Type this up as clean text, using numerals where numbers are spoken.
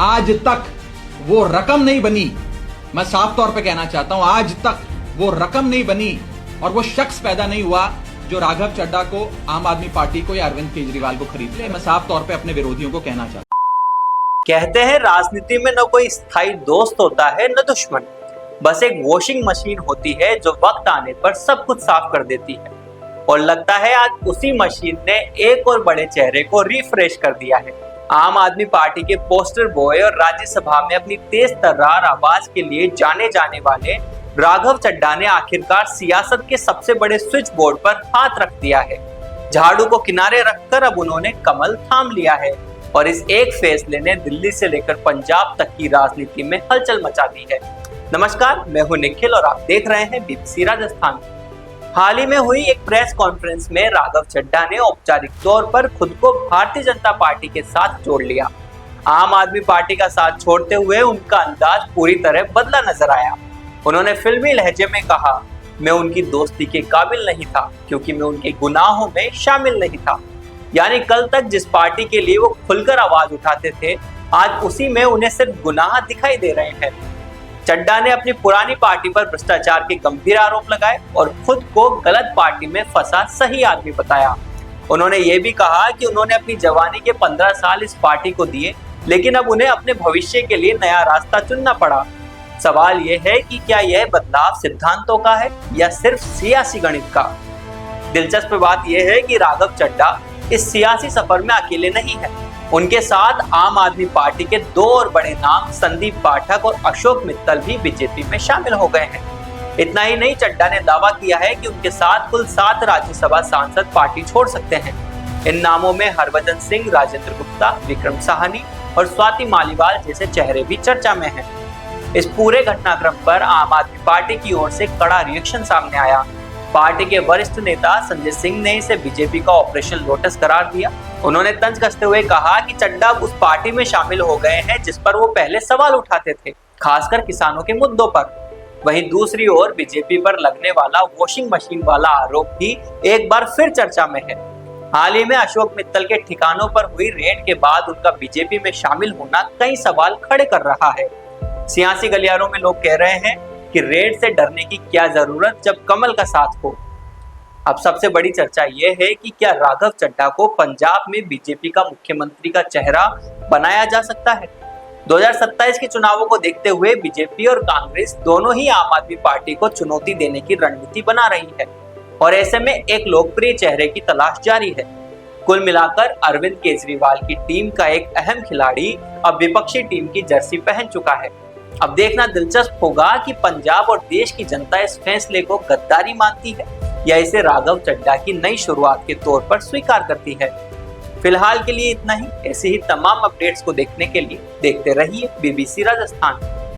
आज तक वो रकम नहीं बनी। मैं साफ तौर पे कहना चाहता हूं, आज तक वो रकम नहीं बनी और वो शख्स पैदा नहीं हुआ जो राघव चड्ढा को, आम आदमी पार्टी को या अरविंद केजरीवाल को खरीद ले। मैं साफ तौर पे अपने विरोधियों को कहना चाहता हूं। कहते हैं राजनीति में न कोई स्थायी दोस्त होता है न दुश्मन, बस एक वॉशिंग मशीन होती है जो वक्त आने पर सब कुछ साफ कर देती है। और लगता है आज उसी मशीन ने एक और बड़े चेहरे को रिफ्रेश कर दिया है। आम आदमी पार्टी के पोस्टर बॉय और राज्यसभा में अपनी तेज तर्रार आवाज के लिए जाने जाने वाले राघव चड्ढा ने आखिरकार सियासत के सबसे बड़े स्विच बोर्ड पर हाथ रख दिया है। झाड़ू को किनारे रखकर अब उन्होंने कमल थाम लिया है और इस एक फैसले ने दिल्ली से लेकर पंजाब तक की राजनीति में हलचल मचा दी है। नमस्कार, मैं हूं निखिल और आप देख रहे हैं बीबीसी राजस्थान। हाल ही में हुई एक प्रेस कॉन्फ्रेंस में राघव चड्ढा ने औपचारिक तौर पर खुद को भारतीय जनता पार्टी के साथ जोड़ लिया। आम आदमी पार्टी का साथ छोड़ते हुए उनका अंदाज पूरी तरह बदला नजर आया। उन्होंने फिल्मी लहजे में कहा, मैं उनकी दोस्ती के काबिल नहीं था क्योंकि मैं उनके गुनाहों में शामिल नहीं था। यानी कल तक जिस पार्टी के लिए वो खुलकर आवाज उठाते थे, आज उसी में उन्हें सिर्फ गुनाह दिखाई दे रहे हैं। चड्ढा ने अपनी पुरानी पार्टी पर भ्रष्टाचार के गंभीर आरोप लगाए और खुद को गलत पार्टी में फंसा सही आदमी बताया। उन्होंने ये भी कहा कि उन्होंने अपनी जवानी के 15 साल इस पार्टी को दिए, लेकिन अब उन्हें अपने भविष्य के लिए नया रास्ता चुनना पड़ा। सवाल यह है कि क्या यह बदलाव सिद्धांतों का है या सिर्फ सियासी गणित का? दिलचस्प बात यह है कि राघव चड्ढा इस सियासी सफर में अकेले नहीं है। उनके साथ आम आदमी पार्टी के दो और बड़े नाम संदीप पाठक और अशोक मित्तल भी बीजेपी में शामिल हो गए हैं। इतना ही नहीं, चड्ढा ने दावा किया है कि उनके साथ कुल 7 राज्यसभा सांसद पार्टी छोड़ सकते हैं। इन नामों में हरभजन सिंह, राजेंद्र गुप्ता, विक्रम साहनी और स्वाति मालीवाल जैसे चेहरे भी चर्चा में हैं। इस पूरे घटनाक्रम पर आम आदमी पार्टी की ओर से कड़ा रिएक्शन सामने आया। पार्टी के वरिष्ठ नेता संजय सिंह ने इसे बीजेपी का ऑपरेशन लोटस करार दिया। उन्होंने तंज कसते हुए कहा कि चड्ढा उस पार्टी में शामिल हो गए हैं जिस पर वो पहले सवाल उठाते थे, खासकर किसानों के मुद्दों पर। वहीं दूसरी ओर बीजेपी पर लगने वाला वॉशिंग मशीन वाला आरोप भी एक बार फिर चर्चा में है। हाल ही में अशोक मित्तल के ठिकानों पर हुई रेड के बाद उनका बीजेपी में शामिल होना कई सवाल खड़े कर रहा है। सियासी गलियारों में लोग कह रहे हैं कि रेड से डरने की क्या जरूरत जब कमल का साथ हो। अब सबसे बड़ी चर्चा यह है कि क्या राघव चड्ढा को पंजाब में बीजेपी का मुख्यमंत्री का चेहरा बनाया जा सकता है? 2027 के चुनावों को देखते हुए बीजेपी और कांग्रेस दोनों ही आम आदमी पार्टी को चुनौती देने की रणनीति बना रही है और ऐसे में एक लोकप्रिय चेहरे की तलाश जारी है। कुल मिलाकर अरविंद केजरीवाल की टीम का एक अहम खिलाड़ी अब विपक्षी टीम की जर्सी पहन चुका है। अब देखना दिलचस्प होगा कि पंजाब और देश की जनता इस फैसले को गद्दारी मानती है या इसे राघव चड्ढा की नई शुरुआत के तौर पर स्वीकार करती है। फिलहाल के लिए इतना ही। ऐसे ही तमाम अपडेट्स को देखने के लिए देखते रहिए बीबीसी राजस्थान।